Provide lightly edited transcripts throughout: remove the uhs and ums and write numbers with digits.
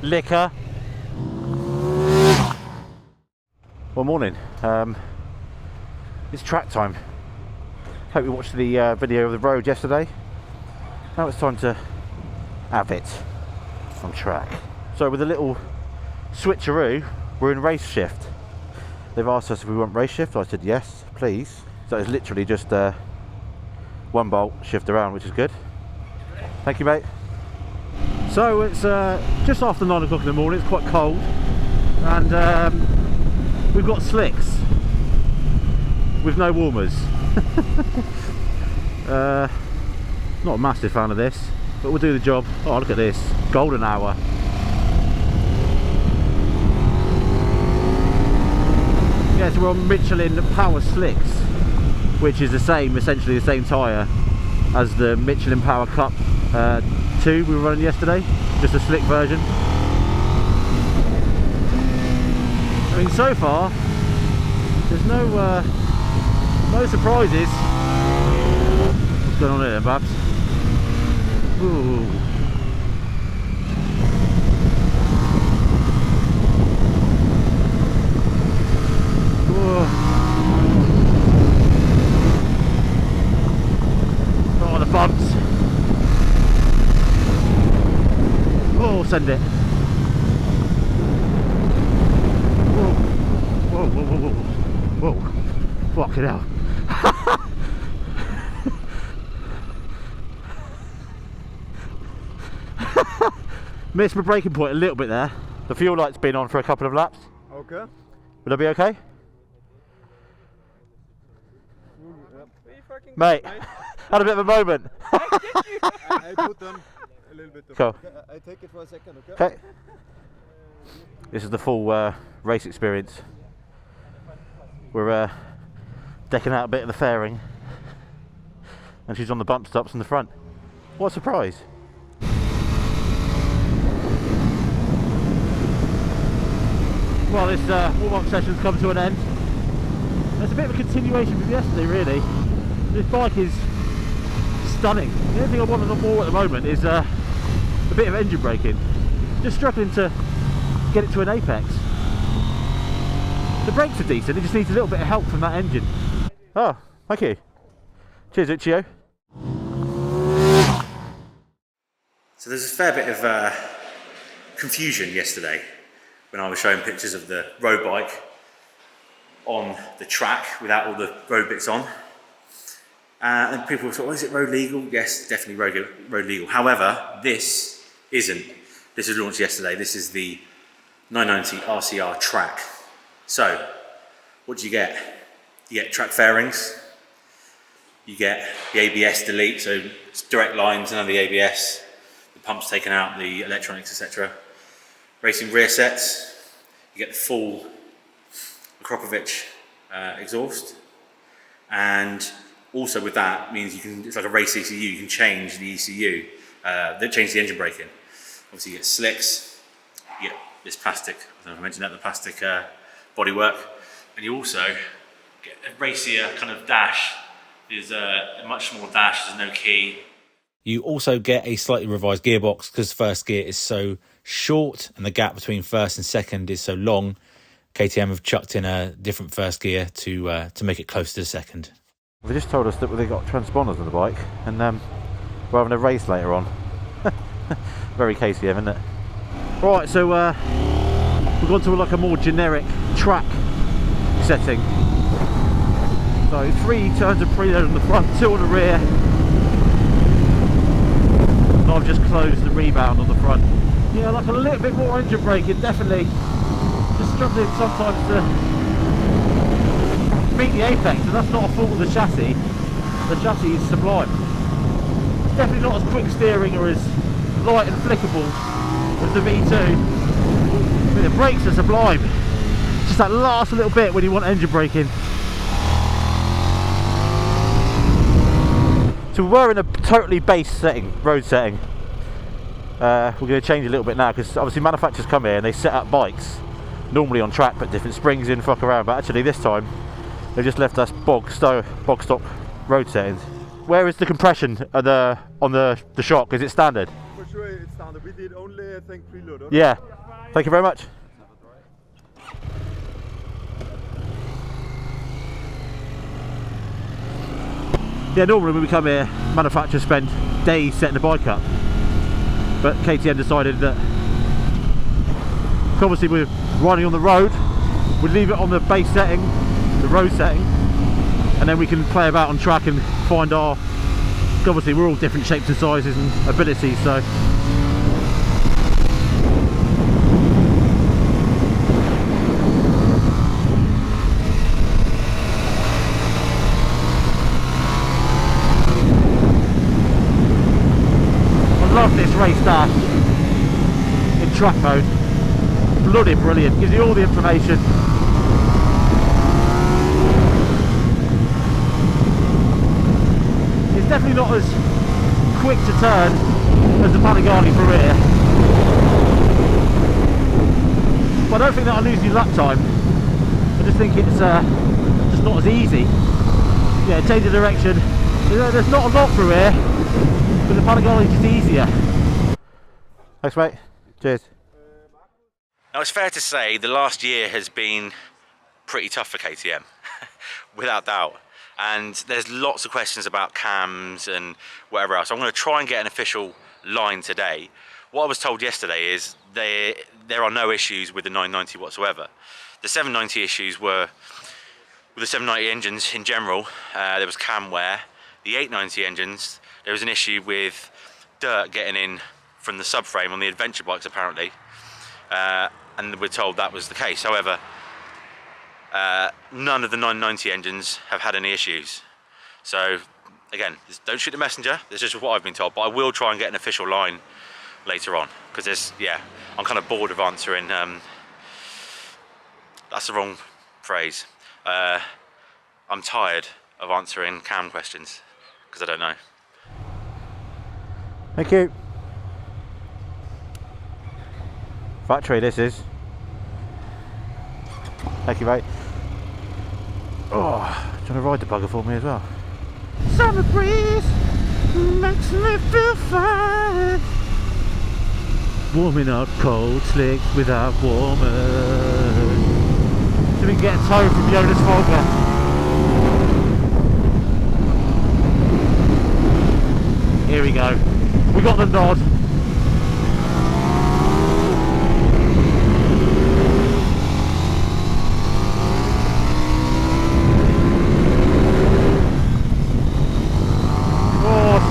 liquor. Well, morning. It's track time. Hope you watched the video of the road yesterday. Now it's time to have it on track. So with a little switcheroo, we're in race shift. They've asked us if we want race shift. I said yes, please. So it's literally just 1 bolt shift around, which is good. Thank you, mate. So it's just after 9 o'clock in the morning. It's quite cold, and we've got slicks with no warmers. Not a massive fan of this, but we'll do the job. Oh, look at this, golden hour. Yeah, so we're on Michelin Power Slicks, which is the same, essentially the same tyre as the Michelin Power Cup 2 we were running yesterday, just a slick version. I mean, so far there's no surprises. What's going on here, Babs? Ooh. Oh, the bumps. Oh, send it. Whoa, whoa, whoa, whoa, whoa, whoa. Fuck it out. Missed my braking point a little bit there. The fuel light's been on for a couple of laps. Okay. Would I be okay? Mate, had a bit of a moment. I put them a little bit. Cool. I take it for a second, okay? Okay. This is the full race experience. We're decking out a bit of the fairing, and she's on the bump stops in the front. What a surprise! Well, this warm-up session's come to an end. It's a bit of a continuation from yesterday, really. This bike is stunning. The only thing I want a lot more at the moment is a bit of engine braking. Just struggling to get it to an apex. The brakes are decent, it just needs a little bit of help from that engine. Oh, thank you. Cheers, Uccio. So there's a fair bit of confusion yesterday when I was showing pictures of the road bike on the track without all the road bits on. And people thought, well, is it road legal? Yes, definitely road legal. However, this isn't. This was launched yesterday. This is the 990 RCR track. So, what do you get? You get track fairings, you get the ABS delete, so it's direct lines, none of the ABS, the pumps taken out, the electronics, etc. Racing rear sets, you get the full Akropovich exhaust, and also with that means you can, it's like a race ECU, you can change the ECU, change the engine braking. Obviously you get slicks, you get this plastic, I don't know if I mentioned that, the plastic bodywork, and you also get a racier kind of dash. There's a much smaller dash, there's no key. You also get a slightly revised gearbox because first gear is so short and the gap between first and second is so long. KTM have chucked in a different first gear to make it close to the second. They just told us that they've got transponders on the bike, and we're having a race later on. Very KTM, isn't it? Right, so we've gone to like a more generic track setting. So 3 turns of preload on the front, 2 on the rear. And I've just closed the rebound on the front. Yeah, like a little bit more engine braking, definitely. Just struggling sometimes to meet the apex, and that's not a fault of the chassis. The chassis is sublime. It's definitely not as quick steering or as light and flickable as the V2. I mean, the brakes are sublime. Just that last little bit when you want engine braking. So we're in a totally base setting, road setting. We're going to change a little bit now because obviously manufacturers come here and they set up bikes normally on track, put different springs in, fuck around, but actually this time they've just left us bog stock road settings. Where is the compression on the shock? Is it standard? For sure it's standard. We did only, I think, preload. Yeah. Thank you very much. Yeah, normally when we come here, manufacturers spend days setting the bike up, but KTM decided that obviously we're riding on the road, we'd leave it on the base setting, the road setting, and then we can play about on track and find our, obviously we're all different shapes and sizes and abilities, so I love this race dash in track mode. Bloody brilliant, gives you all the information. It's definitely not as quick to turn as the Panigale for rear, but I don't think that I'll lose any lap time. I just think it's just not as easy. Yeah, change of direction. There's not a lot through here, but the Panigale is just easier. Thanks mate, cheers. Now it's fair to say the last year has been pretty tough for KTM, without doubt. And there's lots of questions about cams and whatever else. I'm going to try and get an official line today. What I was told yesterday is there are no issues with the 990 whatsoever. The 790 issues were with the 790 engines in general. There was cam wear. The 890 engines, there was an issue with dirt getting in from the subframe on the adventure bikes apparently. And we're told that was the case. However, none of the 990 engines have had any issues. So again, don't shoot the messenger. This is just what I've been told, but I will try and get an official line later on, because there's, yeah, I'm kind of bored of answering, that's the wrong phrase. I'm tired of answering cam questions because I don't know. Thank you. Factory this is. Thank you mate. Oh, trying to ride the bugger for me as well. Summer breeze makes me feel fine. Warming up cold slicks without warmers. So we can get a tow from Jonas Folger. Here we go. We got the nod.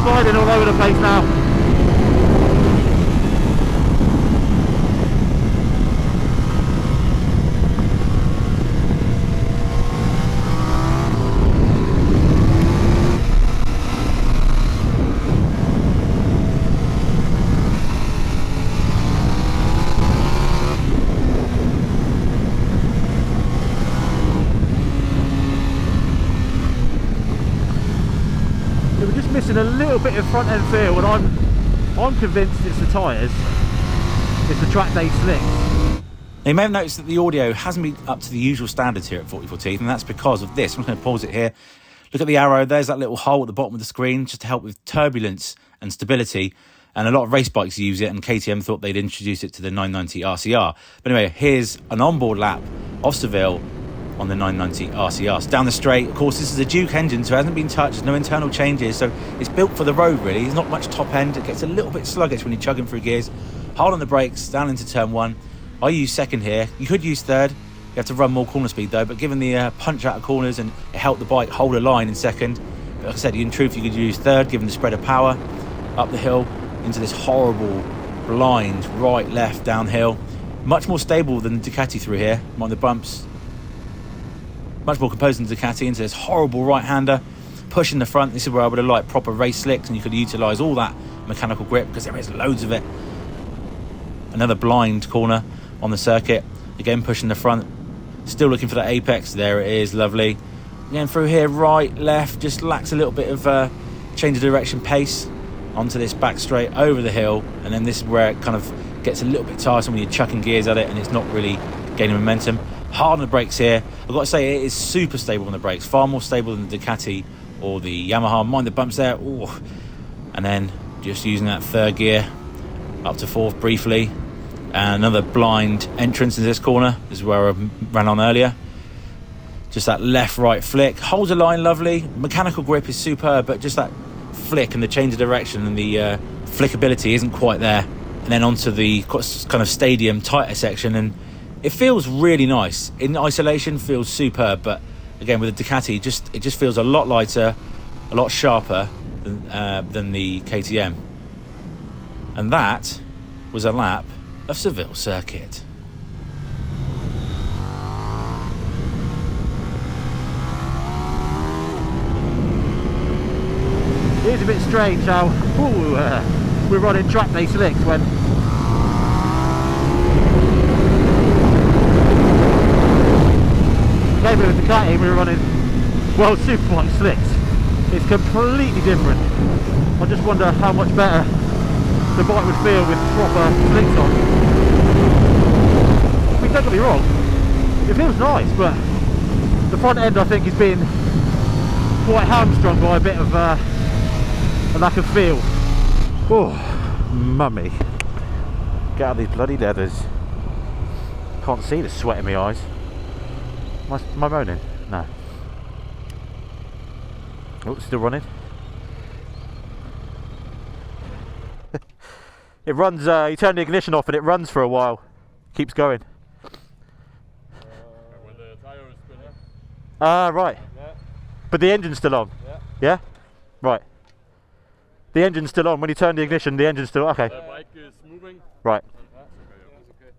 Sliding all over the place now. Missing a little bit of front end feel, and I'm convinced it's the tyres, it's the track day slicks. Now you may have noticed that the audio hasn't been up to the usual standards here at 44 Teeth, and that's because of this. I'm just going to pause it here. Look at the arrow, there's that little hole at the bottom of the screen just to help with turbulence and stability, and a lot of race bikes use it, and KTM thought they'd introduce it to the 990 RCR. But anyway, here's an onboard lap of Seville on the 990 RCR. So down the straight, of course this is a Duke engine, so it hasn't been touched, there's no internal changes, so it's built for the road really. There's not much top end, it gets a little bit sluggish when you're chugging through gears. Hard on the brakes, down into turn one. I use second here, you could use third, you have to run more corner speed though, but given the punch out of corners, and it helped the bike hold a line in second. But like I said, in truth you could use third, given the spread of power, up the hill, into this horrible, blind, right, left, downhill. Much more stable than Ducati through here, on the bumps. Much more composed than Ducati, into this horrible right-hander, pushing the front. This is where I would have liked proper race slicks, and you could utilise all that mechanical grip, because there is loads of it. Another blind corner on the circuit, again pushing the front, still looking for that apex. There it is, lovely. Again through here, right, left, just lacks a little bit of change of direction pace, onto this back straight, over the hill, and then this is where it kind of gets a little bit tiresome when you're chucking gears at it and it's not really gaining momentum. Hard on the brakes here. I've got to say it is super stable on the brakes, far more stable than the Ducati or the Yamaha. Mind the bumps there. Ooh. And then just using that third gear up to fourth briefly, And another blind entrance in this corner is where I ran on earlier. Just that left-right flick. Holds a line lovely. Mechanical grip is superb, but just that flick and the change of direction and the flickability isn't quite there. And then onto the kind of stadium tighter section, and it feels really nice. In isolation, feels superb, but again with the Ducati, it just feels a lot lighter, a lot sharper than the KTM. And that was a lap of Seville circuit. It is a bit strange how we're running track day slicks when maybe with the Ducati we were running World Superbike slicks. It's completely different. I just wonder how much better the bike would feel with proper slicks on. I mean, don't get me wrong, it feels nice, but the front end I think is being quite hamstrung by a bit of a lack of feel. Oh, mummy. Get out of these bloody leathers. Can't see the sweat in my eyes. Am I moaning? No. Oh, it's still running. It runs, you turn the ignition off and it runs for a while. Keeps going. When the tire is spinning. Ah, right. Yeah. But the engine's still on? Yeah. Yeah? Right. The engine's still on. When you turn the ignition, the engine's still... Okay. The bike is moving. Right. Okay.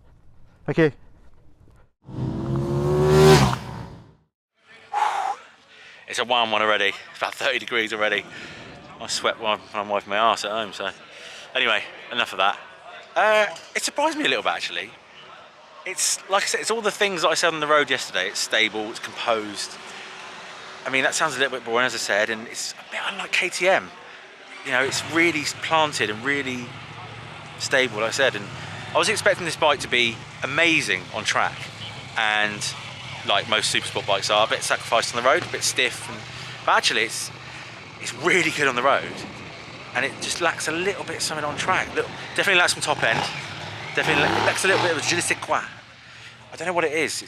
Thank you. It's a warm one already. It's about 30 degrees already. I sweat when I'm wiping my arse at home, so... Anyway, enough of that. It surprised me a little bit, actually. It's, like I said, it's all the things that I said on the road yesterday. It's stable, it's composed. I mean, that sounds a little bit boring, as I said, and it's a bit unlike KTM. You know, it's really planted and really stable, like I said. And I was expecting this bike to be amazing on track. And like most Supersport bikes are, a bit sacrificed on the road, a bit stiff. But actually, it's really good on the road. And it just lacks a little bit of something on track. Definitely lacks some top end. Definitely lacks a little bit of je ne sais quoi. I don't know what it is.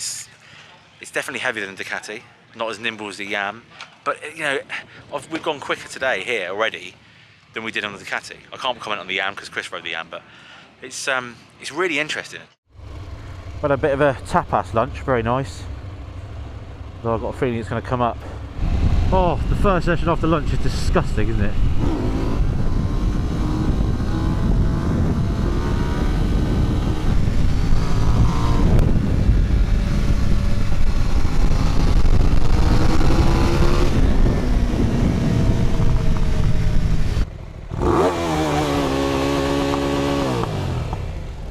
It's definitely heavier than Ducati. Not as nimble as the Yam. But, you know, we've gone quicker today here already than we did on the Ducati. I can't comment on the Yam because Chris rode the Yam, but it's really interesting. Had a bit of a tapas lunch, very nice. Though I've got a feeling it's going to come up. Oh, the first session after lunch is disgusting, isn't it?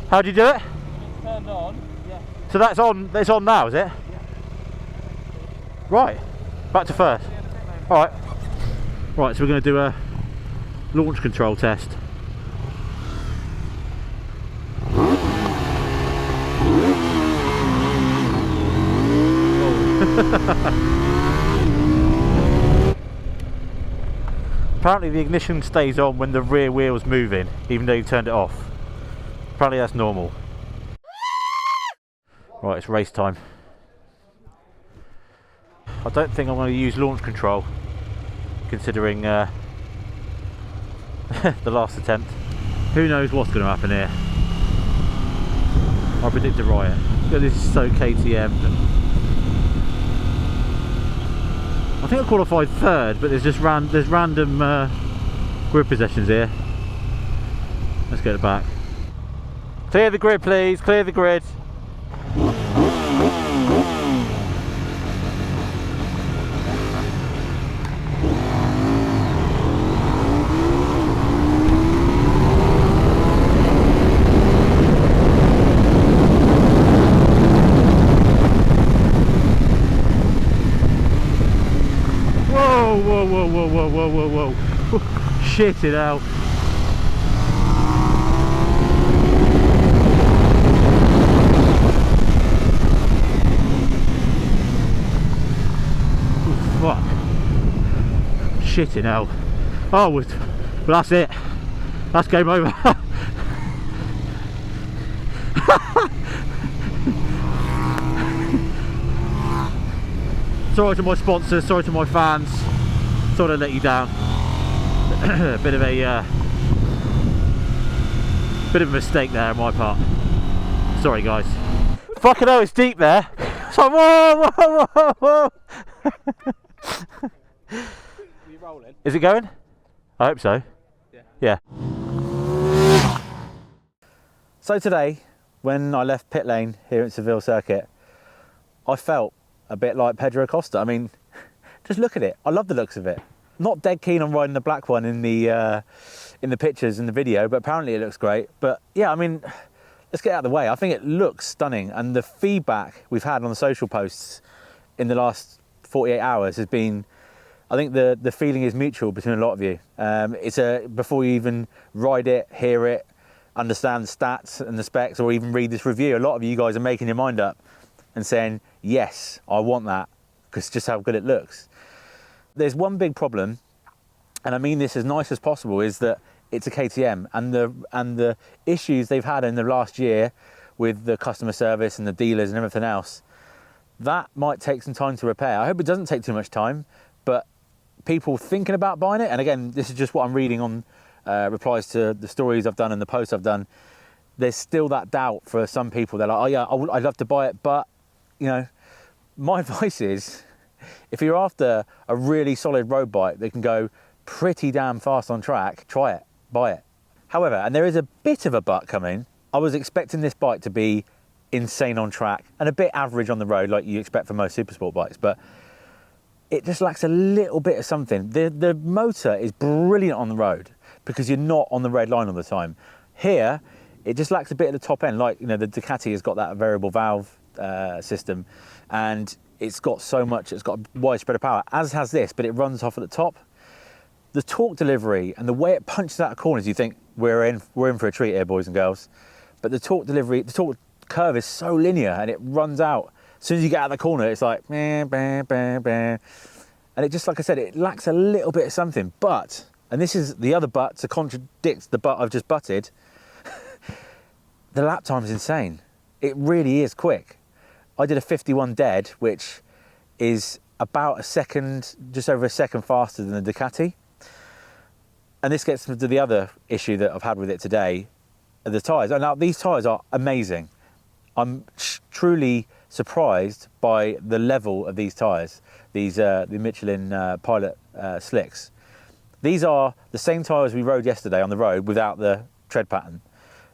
How do you do it? Turned on. Yeah. So that's on. It's on now, is it? Yeah. Right. Back to first. All right. Right. So we're going to do a launch control test. Apparently the ignition stays on when the rear wheel's moving, even though you've turned it off. Apparently that's normal. Right, it's race time. I don't think I'm going to use launch control, considering the last attempt. Who knows what's going to happen here. I predict a riot. This is so KTM. I think I qualified third, but there's just random grid possessions here. Let's get it back. Clear the grid, please. Clear the grid. Whoa, whoa, whoa, whoa, whoa, whoa, whoa, whoa. Shit it out. Fuck. Shitting hell. Oh, well that's it. That's game over. Sorry to my sponsors, sorry to my fans. Sorry to let you down. Bit of a mistake there on my part. Sorry guys. Fucking hell, it's deep there. It's like, whoa, whoa, whoa, whoa. Are you rolling? Is it going? I hope so. Yeah. So today, when I left pit lane here at Seville circuit, I felt a bit like Pedro Acosta. I mean, just look at it. I love the looks of it. Not dead keen on riding the black one in the pictures in the video, but apparently it looks great. But yeah, I mean, let's get out of the way. I think it looks stunning, and the feedback we've had on the social posts in the last 48 hours has been, I think the feeling is mutual between a lot of you. Before you even ride it, hear it, understand the stats and the specs, or even read this review, a lot of you guys are making your mind up and saying, yes, I want that, because just how good it looks. There's one big problem, and I mean this as nice as possible, is that it's a KTM, and the issues they've had in the last year with the customer service and the dealers and everything else, that might take some time to repair. I hope it doesn't take too much time, but people thinking about buying it, and again, this is just what I'm reading on replies to the stories I've done and the posts I've done, there's still that doubt for some people. They're like, oh yeah, I'd love to buy it, but you know, my advice is, if you're after a really solid road bike that can go pretty damn fast on track, try it, buy it. However, and there is a bit of a but coming, I was expecting this bike to be insane on track and a bit average on the road like you expect for most supersport bikes, but it just lacks a little bit of something. The motor is brilliant on the road because you're not on the red line all the time. Here, it just lacks a bit at the top end. Like, you know, the Ducati has got that variable valve system, and it's got so much, it's got a wide spread of power, as has this, but it runs off at the top. The torque delivery and the way it punches out of corners, you think we're in for a treat here, boys and girls. But the torque delivery, the torque curve is so linear, and it runs out. As soon as you get out of the corner, it's like, bah, bah, bah, bah. And it just, like I said, it lacks a little bit of something. But, and this is the other but to contradict the but I've just butted, the lap time is insane. It really is quick. I did a 51 dead, which is about a second, just over a second faster than the Ducati. And this gets to the other issue that I've had with it today, the tyres. Now, these tyres are amazing. I'm truly surprised by the level of these tyres, the Michelin Pilot slicks. These are the same tyres we rode yesterday on the road without the tread pattern.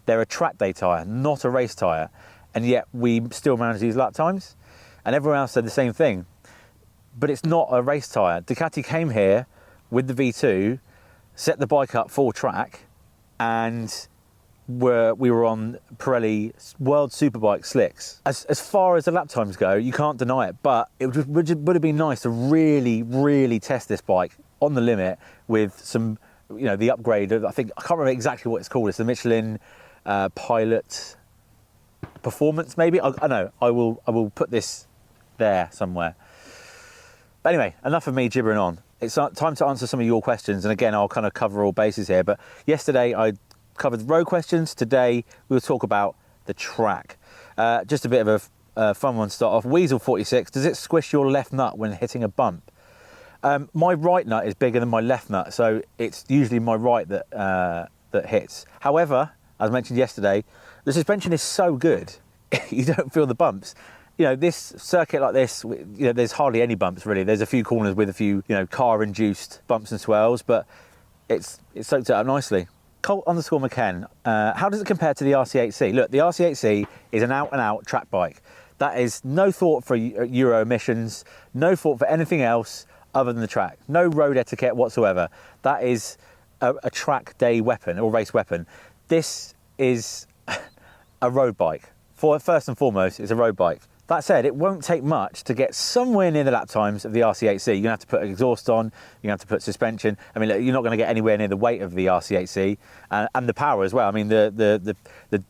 They're a track day tyre, not a race tyre, and yet we still manage these lap times. And everyone else said the same thing, but it's not a race tyre. Ducati came here with the V2, set the bike up full track, and we were on Pirelli World Superbike slicks. As far as the lap times go, you can't deny it, but it would have been nice to really, really test this bike on the limit with some, you know, the upgrade. I can't remember exactly what it's called. It's the Michelin Pilot Performance, maybe. I know. I will put this there somewhere. But anyway, enough of me gibbering on. It's time to answer some of your questions, and again, I'll kind of cover all bases here. But yesterday I covered road questions. Today we'll talk about the track. Just a bit of a fun one to start off. Weasel46, does it squish your left nut when hitting a bump? My right nut is bigger than my left nut, so it's usually my right that hits. However, as mentioned yesterday, the suspension is so good, you don't feel the bumps. You know, this circuit like this, you know, there's hardly any bumps really. There's a few corners with a few, you know, car-induced bumps and swells, but it's soaked it up nicely. Colt_McKen, how does it compare to the RC8C? Look, the RC8C is an out-and-out track bike. That is no thought for Euro emissions, no thought for anything else other than the track. No road etiquette whatsoever. That is a track day weapon or race weapon. This is a road bike. First and foremost, it's a road bike. That said, it won't take much to get somewhere near the lap times of the RC8C. You're going to have to put exhaust on, you're going to have to put suspension. I mean, look, you're not going to get anywhere near the weight of the RC8C and the power as well. I mean, the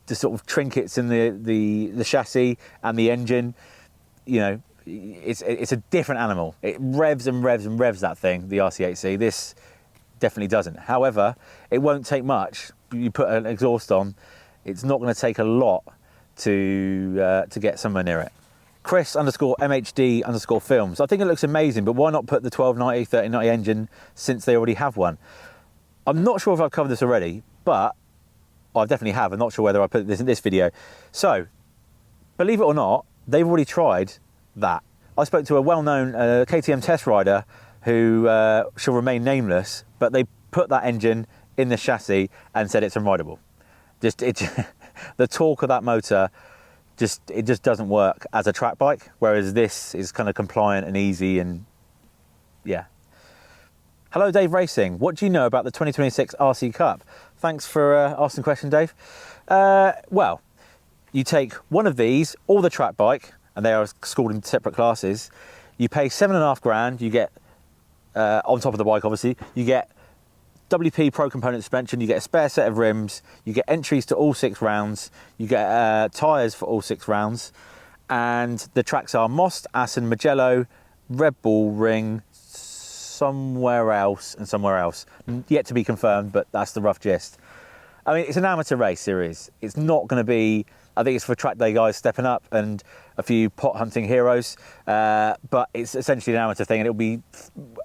sort of trinkets in the chassis and the engine, you know, it's a different animal. It revs and revs and revs, that thing, the RC8C. This definitely doesn't. However, it won't take much. You put an exhaust on, it's not going to take a lot to get somewhere near it. Chris _MHD _films. I think it looks amazing, but why not put the 1290, 1390 engine since they already have one? I'm not sure if I've covered this already, but I definitely have. I'm not sure whether I put this in this video. So, believe it or not, they've already tried that. I spoke to a well-known KTM test rider who shall remain nameless, but they put that engine in the chassis and said it's unrideable. The torque of that motor, it just doesn't work as a track bike, whereas this is kind of compliant and easy, and yeah. Hello, Dave Racing. What do you know about the 2026 RC Cup? Thanks for asking the question, Dave. Well, you take one of these or the track bike, and they are scored in separate classes. You pay $7.5 grand. You get on top of the bike, obviously, you get WP Pro Component suspension, you get a spare set of rims, you get entries to all 6 rounds, you get tyres for all 6 rounds, and the tracks are Most, Assen, Mugello, Red Bull Ring, somewhere else, and somewhere else. Yet to be confirmed, but that's the rough gist. I mean, it's an amateur race series. It's not going to be, I think it's for track day guys stepping up and a few pot hunting heroes, but it's essentially an amateur thing, and it'll be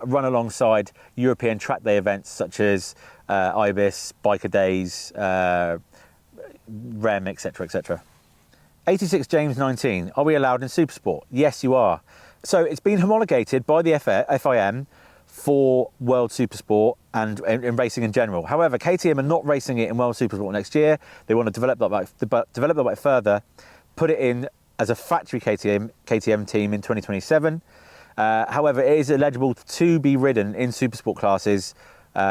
run alongside European track day events such as Ibis, Biker Days, REM, etc, etc. 86 James 19, are we allowed in Supersport? Yes, you are. So it's been homologated by the FIM for World Supersport and in racing in general. However, KTM are not racing it in World Supersport next year. They want to develop that bike further, put it in as a factory KTM team in 2027. However, it is eligible to be ridden in Supersport classes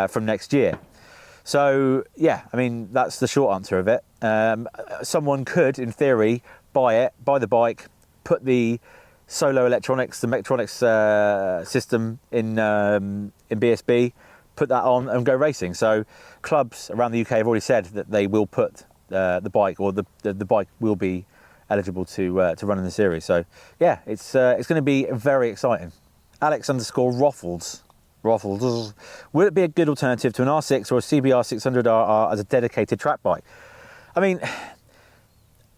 from next year. So yeah, I mean, that's the short answer of it. Someone could, in theory, buy the bike, put the Solo electronics, the Mechatronics system in BSB, put that on and go racing. So clubs around the UK have already said that they will put the bike, or the bike will be eligible to run in the series. So yeah, it's going to be very exciting. Alex _Roffles. Will it be a good alternative to an R6 or a CBR 600RR as a dedicated track bike? I mean,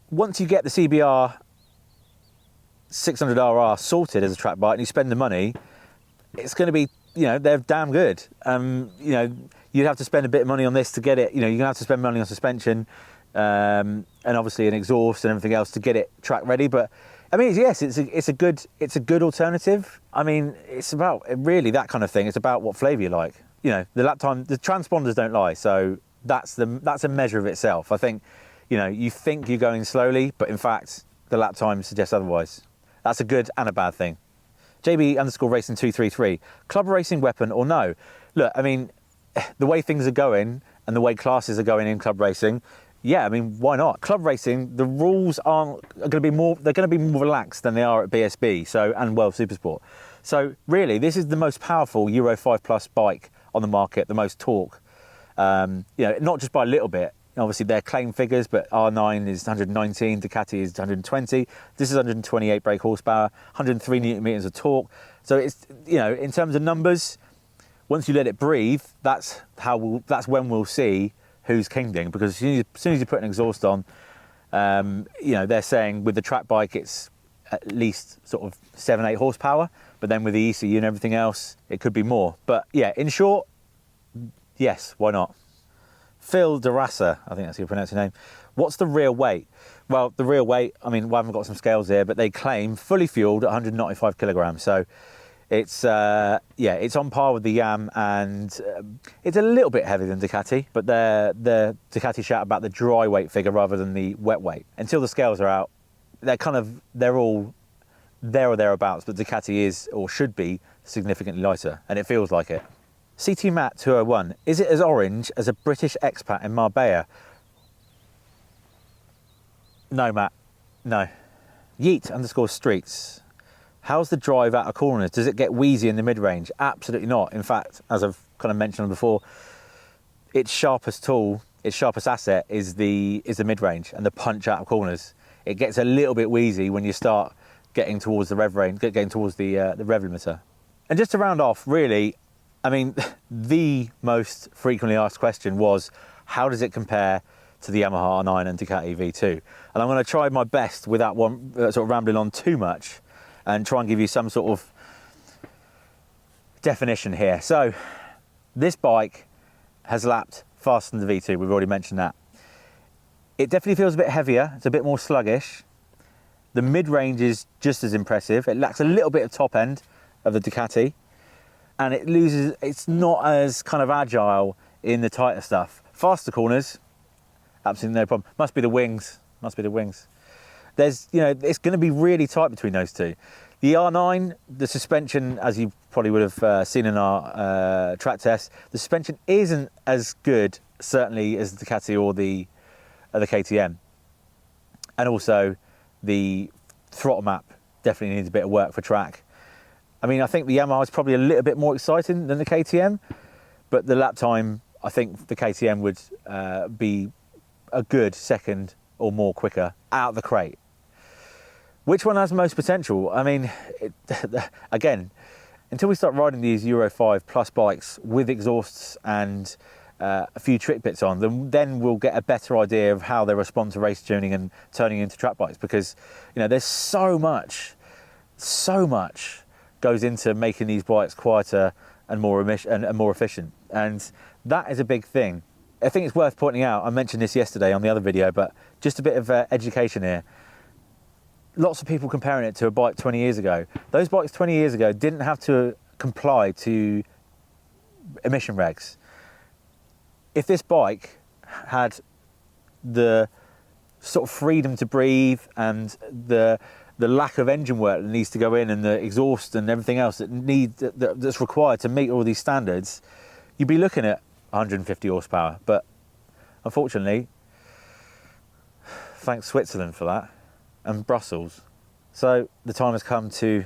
once you get the CBR 600RR sorted as a track bike and you spend the money, it's going to be, they're damn good. You'd have to spend a bit of money on this to get it. You're going to have to spend money on suspension and obviously an exhaust and everything else to get it track ready. But I mean, yes, it's a good alternative. I mean, it's about really that kind of thing. It's about what flavour you like. The lap time, the transponders don't lie, so that's a measure of itself. I think, you think you're going slowly, but in fact, the lap time suggests otherwise. That's a good and a bad thing. JB _Racing 233. Club racing weapon or no? Look, I mean, the way things are going and the way classes are going in club racing, yeah, I mean, why not? Club racing, the rules are going to be more relaxed than they are at BSB, and World Supersport. So really, this is the most powerful Euro 5 Plus bike on the market, the most torque. Not just by a little bit. Obviously, they're claim figures, but R9 is 119, Ducati is 120. This is 128 brake horsepower, 103 newton meters of torque. So it's, in terms of numbers, once you let it breathe, that's when we'll see who's kinging. Because as soon as you put an exhaust on, they're saying with the track bike it's at least sort of 7-8 horsepower, but then with the ECU and everything else, it could be more. But yeah, in short, yes, why not? Phil DeRassa, I think that's how you pronounce your name. What's the real weight? Well, the real weight, I mean, we haven't got some scales here, but they claim fully fueled at 195 kilograms. So it's it's on par with the Yam, and it's a little bit heavier than Ducati, but the Ducati shout about the dry weight figure rather than the wet weight. Until the scales are out, they're all there or thereabouts, but Ducati is, or should be, significantly lighter, and it feels like it. CT Matt 201, is it as orange as a British expat in Marbella? No, Matt, no. Yeet _streets. How's the drive out of corners? Does it get wheezy in the mid-range? Absolutely not. In fact, as I've kind of mentioned before, its sharpest tool, its sharpest asset is the mid-range and the punch out of corners. It gets a little bit wheezy when you start getting towards the rev range, getting towards the rev limiter. And just to round off, really, I mean, the most frequently asked question was, how does it compare to the Yamaha R9 and Ducati V2. And I'm going to try my best without one sort of rambling on too much and try and give you some sort of definition here. So this bike has lapped faster than the V2, we've already mentioned that. It definitely feels a bit heavier, it's a bit more sluggish. The mid-range is just as impressive. It lacks a little bit of top end of the Ducati, and it's not as kind of agile in the tighter stuff. Faster corners, absolutely no problem. Must be the wings. There's, you know, it's going to be really tight between those two. The R9, the suspension, as you probably would have seen in our track test, the suspension isn't as good, certainly, as the Ducati or the KTM. And also, the throttle map definitely needs a bit of work for track. I mean, I think the Yamaha is probably a little bit more exciting than the KTM, but the lap time, I think the KTM would be a good second or more quicker out of the crate. Which one has most potential? I mean, again, until we start riding these Euro 5 plus bikes with exhausts and a few trick bits on, then we'll get a better idea of how they respond to race tuning and turning into track bikes, because, you know, there's so much goes into making these bikes quieter and more efficient, and that is a big thing. I think it's worth pointing out, I mentioned this yesterday on the other video, but just a bit of education here. Lots of people comparing it to a bike 20 years ago. Those bikes 20 years ago didn't have to comply to emission regs. If this bike had the sort of freedom to breathe and the lack of engine work that needs to go in and the exhaust and everything else that's required to meet all these standards, you'd be looking at 150 horsepower. But unfortunately, thanks Switzerland for that, and Brussels. So the time has come to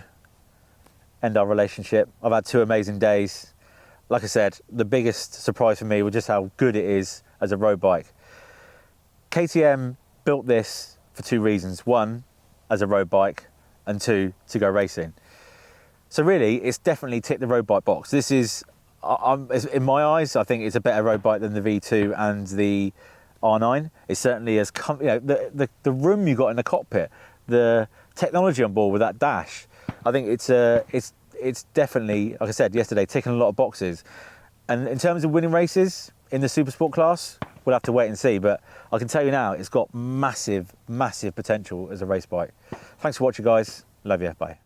end our relationship. I've had 2 amazing days. Like I said, the biggest surprise for me was just how good it is as a road bike. KTM built this for 2 reasons. 1, as a road bike, and 2, to go racing. So really, it's definitely ticked the road bike box. This is, in my eyes, I think it's a better road bike than the V2 and the R9. It certainly has come, you know, the room you got in the cockpit, the technology on board with that dash. I think it's definitely, like I said yesterday, ticking a lot of boxes. And in terms of winning races in the super sport class, we'll have to wait and see. But I can tell you now, it's got massive, massive potential as a race bike. Thanks for watching, guys. Love you. Bye.